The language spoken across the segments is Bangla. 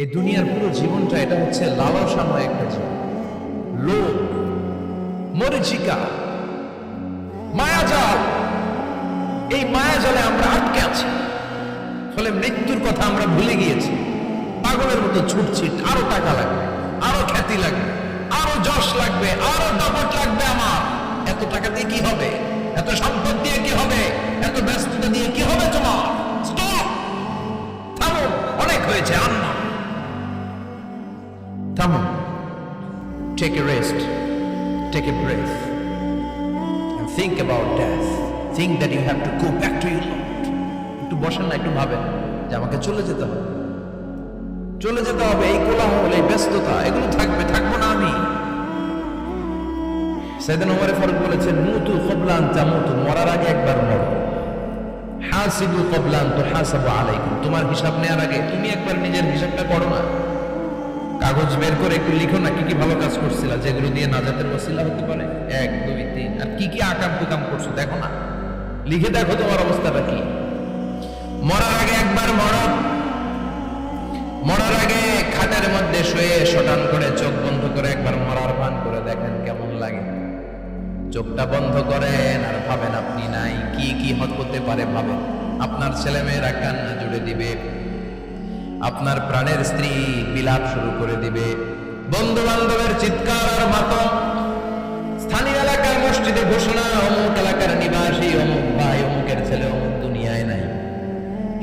এই দুনিয়ার পুরো জীবনটা এটা হচ্ছে লালসাময় একটা জীবন, লোভ, মরিচিকা, মায়াজাল। এই মায়াজালে আমরা আটকে আছি, ফলে মৃত্যুর কথা আমরা ভুলে গিয়েছি। পাগলের মতো ছুটছি, আরো টাকা লাগবে, আরো খ্যাতি লাগবে, আরো যশ লাগবে, আরো দাপট লাগবে। আমার এত টাকা দিয়ে কি হবে, এত সম্পদ দিয়ে কি হবে, এত ব্যস্ততা দিয়ে কি হবে? তোমার স্টপ, থামো, অনেক হয়েছে, আর না, থামো। Take a rest, take a breath, and think about death. Think that you have to go back to your Lord. একটু বসেন না, একটু ভাবেন যে আমাকে চলে যেতে হবে, চলে যেতে হবে। এই কোলাহল, এই ব্যস্ততা, এগুলো থাকবে, থাকবো না আমি। সাইয়েদনা ওমর ফারুক বলেছেন, মুতু ক্বাবলা আন তামুতু, মরার আগে একবার মরো। হাসিবু ক্বাবলা আন তুহাসাবু আলাইকুম, তোমার হিসাব নেওয়ার আগে তুমি একবার নিজের হিসাবটা করো না। কাগজ বের করে একটু লিখো না, কি কি ভালো কাজ করছিলা, যেগুলো দিয়ে নাজাতের ওসিলা হতে পারে, 1 2 3, আর কি কি আকাম কুকাম করছো দেখো না, লিখে দেখো তোমার অবস্থাটা কি। মরার আগে একবার মরো। মরার আগে খাটের মধ্যে শুয়ে শটান করে চোখ বন্ধ করে একবার মরার ভান করে দেখেন কেমন লাগে। চোখটা বন্ধ করেন আর ভাবেন আপনি নাই, কি কি হতে পারে ভাবেন। আপনার ছেলেমেয়েরা কান্না জুড়ে দিবে, আপনার প্রাণের স্ত্রী বিলাপ শুরু করে দিবে, বন্ধু বান্ধবের চিৎকার আর মাতম, স্থানীয় এলাকার মসজিদে ঘোষণা, অমুক এলাকার নিবাসী, অমুক ভাই, অমুকের ছেলে অমুক দুনিয়ায় নাই।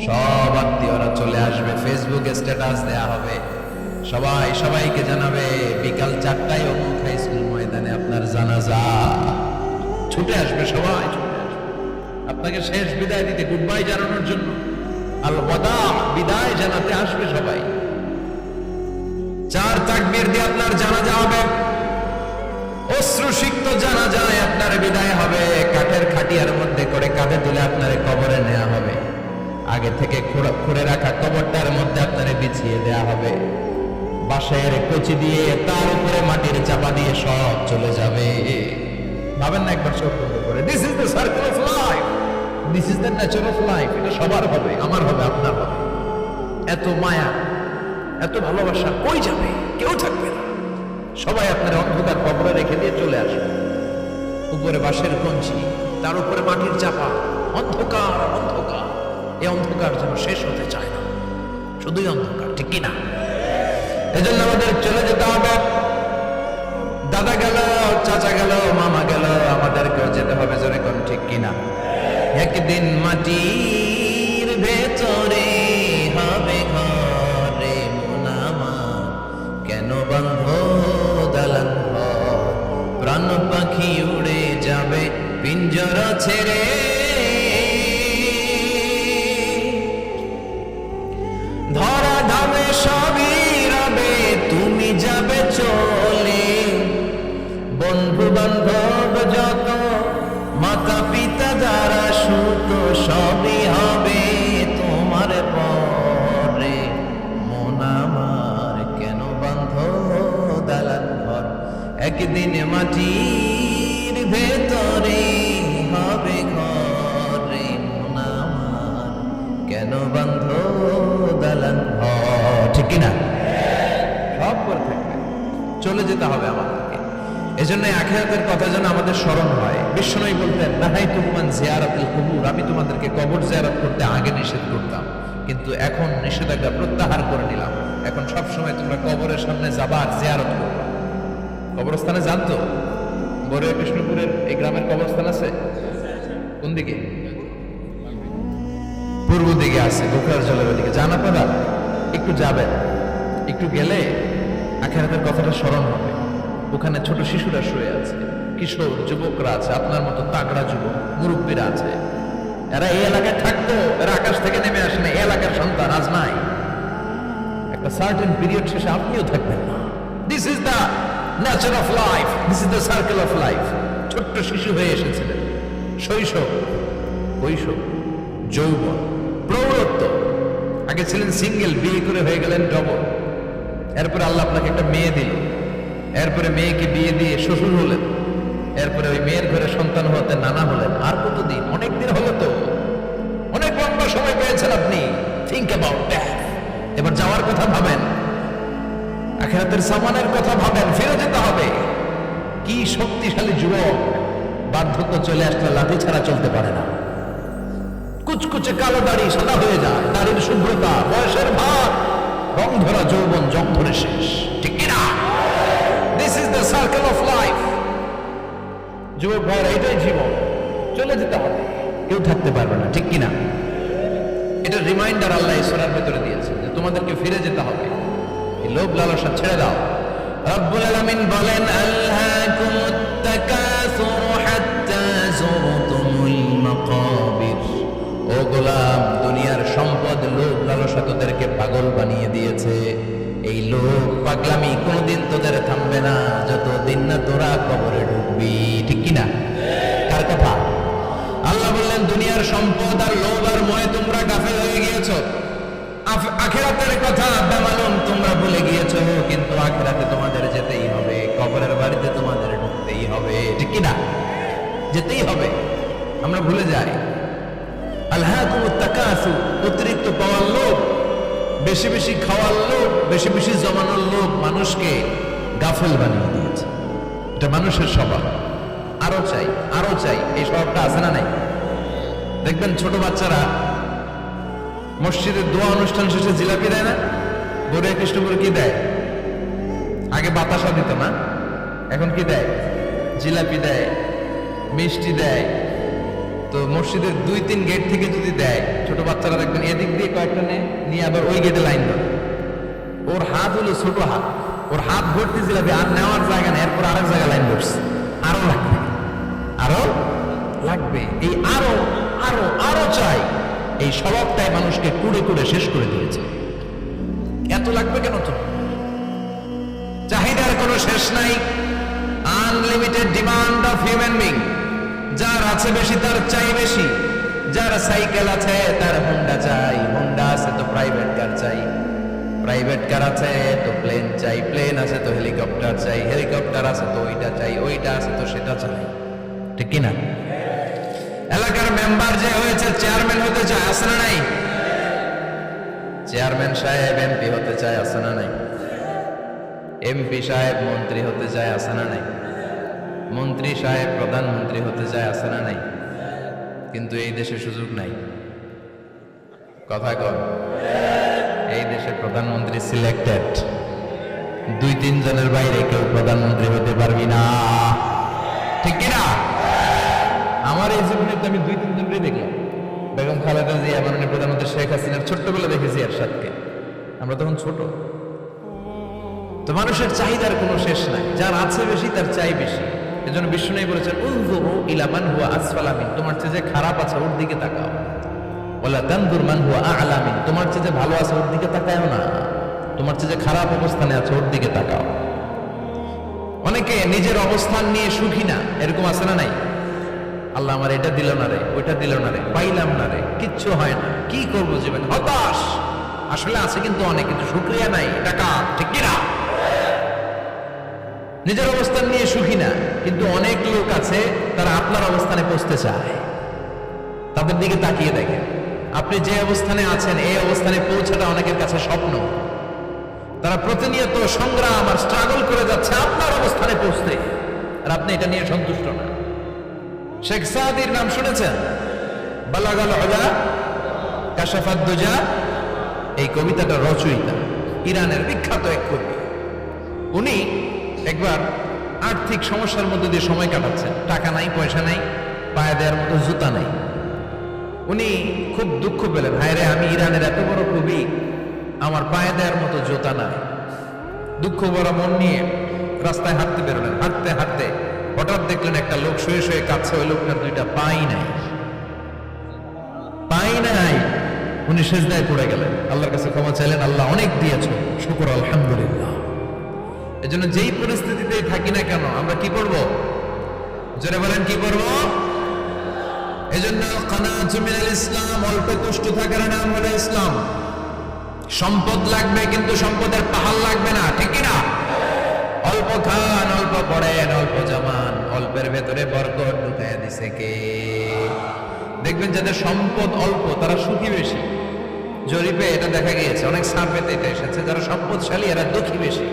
সব আত্মীয়রা চলে আসবে, ফেসবুকে স্ট্যাটাস দেয়া হবে, সবাই সবাইকে জানাবে বিকাল 4টায় অমুক হাই স্কুল ময়দানে আপনার জানাজা। ছুটে আসবে সবাই, ছুটে আসবে আপনাকে শেষ বিদায় দিতে, গুড বাই জানানোর জন্য, আল ওয়াদা, বিদায় জানাতে আসবে সবাই। 4 তাকবীর দিয়ে আপনার জানাজা হবে, অশ্রুসিক্ত জানাজায় আপনার বিদায় হবে। কাঠের খাটিয়ার মধ্যে করে কাঁধে তুলে আপনার কবরে নেওয়া হবে। আগে থেকে খুঁড়ে রাখা কবরটার মধ্যে আপনারে বিছিয়ে দেয়া হবে। বাঁশের কচি দিয়ে তার উপরে মাটির চাপা দিয়ে সব চলে যাবে। ভাবেন না একবার চোখ বন্ধ করে, this is the circle of life, this is the nature of life. এটা সবার হবে, আমার হবে, আপনার হবে। এত মায়া, এত ভালোবাসা কই যাবে? কেউ থাকবে না, সবাই আপনার অন্ধকার কবরে রেখে দিয়ে চলে আসবে। উপরে বাঁশের কঞ্চি, তার উপরে মাটির চাপা, অন্ধকার অন্ধকার। এই অন্ধকার যেন শেষ হতে চায় না, শুধুই অন্ধকার, ঠিক কিনা? এজন্য আমাদের চলে যেতে হবে। দাদা গেল, চাচা গেল, মামা গেল, আমাদেরকেও যেতে হবে, জোরে কোন ঠিক কিনা? একদিন মাটির ভেতরে হবে ঘরে মন আমার, কেন বন্ধ দালান ঘর, প্রাণ পাখি উড়ে যাবে পিঞ্জরা ছেড়ে। ধরা ধামে সবই রবে, তুমি যাবে চলে। বন্ধু বান্ধব যত, মাতা পিতা যারা সুত, সবই হবে তোমার পরে। মন আমার কেন বন্ধ দালান ঘর, একদিন মাটির ভেতরে হবে ঘরে মন আমার, কেন বন্ধ দালান ঘর, ঠিক কিনা? সব করে থাকবে, চলে যেতে হবে আমাদেরকে। এজন্য আখিরাতের কথা যেন আমাদের স্মরণ হয়। বিশ্বনবী বলতেন, নাহাইতুকুম আন জিয়ারাতিল কুবুর, আমি তোমাদেরকে কবর জিয়ারত করতে আগে নিষেধ করতাম, কিন্তু এখন নিষেধাজ্ঞা প্রত্যাহার করে নিলাম। এখন সব সময় তোমরা কবরের সামনে যাবা আর জিয়ারত করবা। কবরস্থানে জানতো, বড়ুয়া কৃষ্ণপুরের এই গ্রামের কবরস্থান আছে কোন দিকে? পূর্ব দিকে আছে, গোখরার জলের দিকে। জান আপনারা? একটু যাবেন, একটু গেলে আখিরাতের কথাটা স্মরণ হবে। ওখানে ছোট শিশুরা শুয়ে আছে, কিশোর যুবকরা আছে, আপনার মতো তাগড়া যুবক, মুরব্বীরা আছে। এরা এই এলাকায় থাকতো, এরা আকাশ থেকে নেমে আসে না, এই এলাকার সন্তান আজ নাই। একটা সার্টেন পিরিয়ড শেষে আপনিও থাকবেন না। This is the nature of life, this is the circle of life. ছোট্ট শিশু হয়ে এসেছিলেন, শৈশব, কৈশোর, যৌবন, প্রৌঢ়ত্ব। আগে ছিলেন সিঙ্গেল, বিয়ে করে হয়ে গেলেন ডবল। এরপরে আল্লাহ আপনাকে একটা মেয়ে দিল, এরপরে মেয়েকে বিয়ে দিয়ে শ্বশুর হলেন, এরপরে ওই মেয়ের ঘরে সন্তান হতে নানা হলেন। আর কতদিন? অনেকদিন হলো তো, অনেক লম্বা সময় পেয়েছেন আপনি। Think about that. এবার যাওয়ার কথা ভাবেন। আখিরাতের সামানের কথা ভাবেন, ফিরে যেতে হবে। কি শক্তিশালী যুবক, বার্ধক্য চলে আসলে লাঠি ছাড়া চলতে পারে না। কুচকুচে কালো দাড়ি সাদা হয়ে যায়, দাড়ির শুভ্রতা, বয়সের ভার, রং ধরা যৌবন জং ধরে শেষ, ঠিক কিনা? This is the circle of life. যুবক ভাইরা, এটাই জীবন, চলে যেতে হবে, কেউ থাকতে পারবে না, ঠিক কিনা? এটা রিমাইন্ডার আল্লাহ সূরার ভিতরে দিয়েছে যে তোমাদেরকে ফিরে যেতে হবে। এই লোভ লালসা ছেড়ে দাও। রব্বুল আলামিন বলেন, আলহাকুমুত তাকাসুরু হাত্তা যুরতুমুল মাকাবির। ও গোলাম, দুনিয়ার সম্পদ, লোভ লালসা তোদেরকে পাগল বানিয়ে দিয়েছে। এই লোভ পাগলামি কোনোদিন তোদের থামবে না যতদিন না তোরা কবরে ঢুকবি, ঠিক কিনা? কার কথা? আল্লাহ বললেন, দুনিয়ার সম্পদ আর লোভ আর মোহে তোমরা গাফেল হয়ে গিয়েছো। আখিরাতের কথা বেমালুম তোমরা ভুলে গিয়েছো, কিন্তু আখিরাতে তোমাদের যেতেই হবে, কবরের বাড়িতে তোমাদের ঢুকতেই হবে, ঠিক কিনা? যেতেই হবে। আমরা ভুলে যাই। আলহাকুমুত তাকাসুর, অতিরিক্ত পাওয়ার লোভ, বেশি বেশি খাওয়ার লোভ, বেশি বেশি জমানোর লোভ মানুষকে গাফেল বানিয়ে দিয়েছে। এটা মানুষের স্বভাব। আরো চাই, আরো চাই, এই স্বভাবটা আছে না নাই? দেখবেন ছোট বাচ্চারা মসজিদের দোয়া অনুষ্ঠান শেষে জিলাপি দেয় না? গরু কৃষ্ণপুরে কি দেয়? আগে বাতাসা দিত না, এখন কি দেয়? জিলাপি দেয়, মিষ্টি দেয়। তো মসজিদের 2-3 গেট থেকে যদি দেয়, ছোট বাচ্চারা দেখবেন এদিক দিয়ে কয়েকটা নিয়ে আবার ওই গেটে লাইন ধরে। ওর হাত হলো ছোট হাত, ওর হাত ভর্তি জিলাপি, আর নেওয়ার জায়গা নেই, এরপর আরেক জায়গায় লাইন ধরছে। আরো লাগবে, আরো লাগবে, এই আরো আরো আরো চাই, এই স্বভাবটাই মানুষকে কুড়ে কুড়ে শেষ করে দিয়েছে। এত লাগবে কেন? তো চাহিদার কোনো শেষ নাই। Unlimited demand of human being. যার আছে বেশি তার চাই বেশি। যার সাইকেল আছে তার হোন্ডা চাই, হোন্ডা আছে তো প্রাইভেট কার চাই, প্রাইভেট কার আছে তো প্লেন চাই, প্লেন আছে তো হেলিকপ্টার চাই, হেলিকপ্টার আছে তো ওইটা চাই, ওইটা আছে তো সেটা চাই, ঠিক কিনা? এলাকার মেম্বার যে হয়েছে চেয়ারম্যান হতে চায়, আছে না নাই? চেয়ারম্যান সাহেব এমপি হতে চায়, আছে না নাই? এমপি সাহেব মন্ত্রী হতে চায়, আছে না নাই? মন্ত্রী সাহেব প্রধানমন্ত্রী হতে চায়, আছে না নাই? কিন্তু এই দেশে সুযোগ নাই। কথা কর, এই দেশে প্রধানমন্ত্রী সিলেক্টেড। 2-3 জনের বাইরে কেউ প্রধানমন্ত্রী হতে পারবি না, ঠিক কিনা? আমার এই জীবনে তো আমি 2-3 জনকে দেখলাম। বেগম খালেদা জিয়া, মাননীয় প্রধানমন্ত্রী শেখ হাসিনার ছোট্টবেলা দেখেছি এরশাদকে, আমরা তখন ছোট। তো মানুষের চাহিদার কোনো শেষ নাই, যার আছে বেশি তার চাই বেশি। এজন্য বিষ্ণু বলেছেন, উনজুরু ইলা মান হুয়া আসফালা মিন, তোমার চেয়ে যে খারাপ আছে ওর দিকে তাকাও। ওয়ালা তানজুর মান হুয়া আ'লা মিন, তোমার চেয়ে যে ভালো আছে ওর দিকে তাকাও না, তোমার চেয়ে যে খারাপ অবস্থানে আছে ওর দিকে তাকাও। অনেকে নিজের অবস্থান নিয়ে সুখী না, এরকম আছে না নাই? আল্লাহ আমার এটা দিল না রে, ওইটা দিল না রে, পাইলাম না রে, কিচ্ছু হয় না, কি করবো জীবনে, হতাশ। আসলে আছে কিন্তু অনেক, কিন্তু শুকরিয়া নাই, টাকা, ঠিক কিনা? নিজের অবস্থান নিয়ে সুখী না, কিন্তু অনেক লোক আছে তারা আপনার অবস্থানে পৌঁছতে চায়। তাদের দিকে তাকিয়ে দেখেন, আপনি যে অবস্থানে আছেন এই অবস্থানে পৌঁছাটা অনেকের কাছে স্বপ্ন। তারা প্রতিনিয়ত সংগ্রাম আর স্ট্রাগল করে যাচ্ছে আপনার অবস্থানে পৌঁছতে, আর আপনি এটা নিয়ে সন্তুষ্ট না। শেখ সাদির নাম শুনেছেন? বালাগাল উলা কাশাফাদ দুজা, এই কবিতাটা রচয়িতা, ইরানের বিখ্যাত এক কবি। উনি একবার আর্থিক সমস্যার মধ্যে দিয়ে সময় কাটাচ্ছেন, টাকা নাই, পয়সা নাই, পায়ে দেওয়ার মতো জুতা নাই। উনি খুব দুঃখ পেলেন, হায় রে, আমি ইরানের এত বড় কবি, আমার পায়ে দেওয়ার মতো জুতা নাই। দুঃখ ভরা মন নিয়ে রাস্তায় হাঁটতে বেরোলেন। হাঁটতে হাঁটতে হঠাৎ দেখলেন একটা লোক শুয়ে শুয়ে কাঁদছে, ওই লোকটার 2টা পাই নাই, পাই নাই। উনি সেজদায় পড়ে গেলেন, আল্লাহর কাছে ক্ষমা চাইলেন, আল্লাহ অনেক দিয়েছ, শুকর আলহামদুলিল্লাহ। এজন্য যেই পরিস্থিতিতেই থাকি না কেন আমরা কি করব? জোরে বলেন, কি করব? এজন্য কানাতু মিনাল ইসলাম, অল্প তুষ্ট থাকার নাম হলো ইসলাম। সম্পদ লাগবে কিন্তু সম্পদের পাহাড় লাগবে না, ঠিক কিনা? অল্প খান, অল্প পড়েন, অল্প জমান, অল্পের ভেতরে বরকত ঢুকাইয়া দিছে কে? দেখবেন যাদের সম্পদ অল্প তারা সুখী বেশি। জরিপে এটা দেখা গিয়েছে, অনেক সার্ভেতে এটা এসেছে, যারা সম্পদশালী এরা দুঃখী বেশি।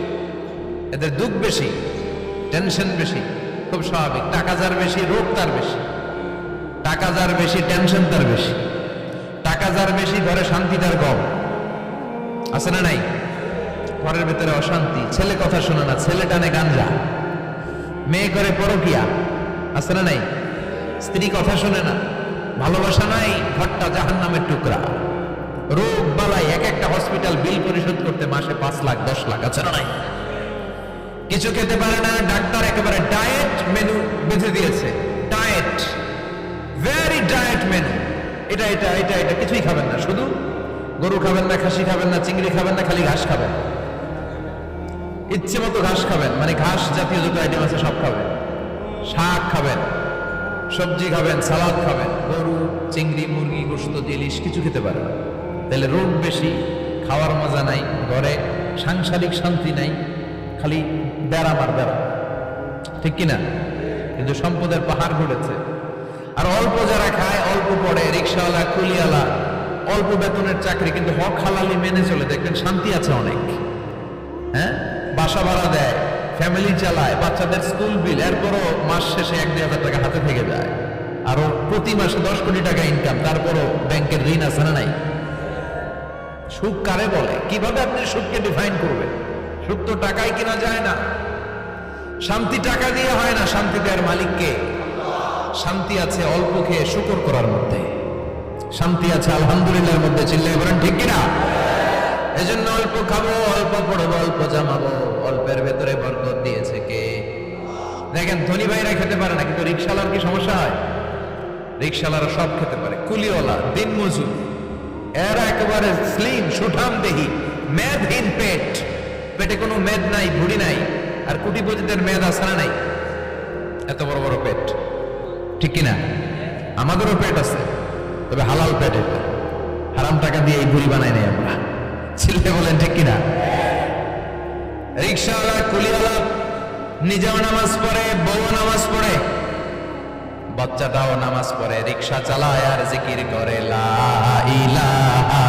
এদের দুঃখ বেশি, টেনশন বেশি, খুব স্বাভাবিক। টাকা যার বেশি, রোগ তার বেশি। টাকা যার বেশি, টেনশন তার বেশি। টাকা যার বেশি, ঘরে শান্তি তার কম। আছে না নাই? ঘরের ভেতরে অশান্তি, ছেলে কথা শোনে না, ছেলে টানে গাঞ্জা, মেয়ে করে পরকিয়া। আছে না নাই? স্ত্রী কথা শোনে না, ভালোবাসা নাই, ঘরটা জাহান্নামের টুকরা। রোগ বালাই, এক একটা হসপিটাল বিল পরিশোধ করতে মাসে 5 লাখ 10 লাখ। আছে না নাই? কিছু খেতে পারে না, ডাক্তার একেবারে ডায়েট মেনু বেঁধে দিয়েছে। Diet, very diet menu. এটা এটা এটা এটা কিছুই খাবেন না, শুধু গরু খাবেন না, খাসি খাবেন না, চিংড়ি খাবেন না, খালি ঘাস খাবেন। ইচ্ছে মতো ঘাস খাবেন, মানে ঘাস জাতীয় যত আইটেম আছে সব খাবেন। শাক খাবেন, সবজি খাবেন, সালাদ খাবেন। গরু, চিংড়ি, মুরগি, গোশত, ইলিশ কিছু খেতে পারেন না। তাহলে রোগ বেশি, খাওয়ার মজা নাই, ঘরে সাংসারিক শান্তি নাই, খালি বেড়া মার বেড়া। ঠিক কিনা? কিন্তু সম্পদের পাহাড় ঘটেছে। আর অল্প যারা খায়, অল্প পড়ে, রিক্সাওয়ালা, কুলিওয়ালা, অল্প বেতনের চাকরি, কিন্তু হক হালালি মেনে চলে, দেখবেন শান্তি আছে অনেক। হ্যাঁ, বাসা ভাড়া দেয়, ফ্যামিলি চালায়, বাচ্চাদের স্কুল বিল, এরপরও মাস শেষে 1-2 হাজার টাকা হাতে থেকে যায়। আরো প্রতি মাসে 10 কোটি টাকা ইনকাম, তারপরও ব্যাংকের ঋণ আছে না নাই? সুখ কারে বলে? কিভাবে আপনি সুখকে ডিফাইন করবেন? সুখ তো টাকায় কিনা যায় না। শান্তি টাকা দিয়ে হয় না, শান্তি দেওয়ার মালিককে। শান্তি আছে অল্প খেয়ে শুকর করার মধ্যে, শান্তি আছে আলহামদুলিল্লাহর মধ্যে। চিল্লায় বলেন ঠিক কিনা? এজন্য অল্প খাবো, অল্প পড়বো, অল্প জামাবো, অল্পের ভেতরে বরকত দিয়েছে কে? দেখেন, ধনী ভাইরা খেতে পারে না, কিন্তু রিক্সাওয়ালার কি সমস্যা হয়? রিক্সাওয়ালারা সব খেতে পারে। কুলিওয়ালা, দিনমজুর, এরা একেবারে স্লিম, সুঠাম দেহি, মেদহীন পেট, পেটে কোনো মেদ নাই, ভুড়ি নাই। আর কোটিপতিদের মেদ আছে না নাই? এত বড় বড় পেট। ঠিক কিনা? আমাদেরও পেট আছে, তবে হালাল পেট। এটা হারাম টাকা দিয়ে এই ভুড়ি বানাই নাই আমরা। ছেলে বলেন ঠিক কিনা? রিক্সাওয়ালা, কুলিওয়ালা নিজেও নামাজ পড়ে, বউ নামাজ পড়ে, বাচ্চাটাও নামাজ পড়ে, রিক্সা চালায় আর জিকির করে লা ইলাহা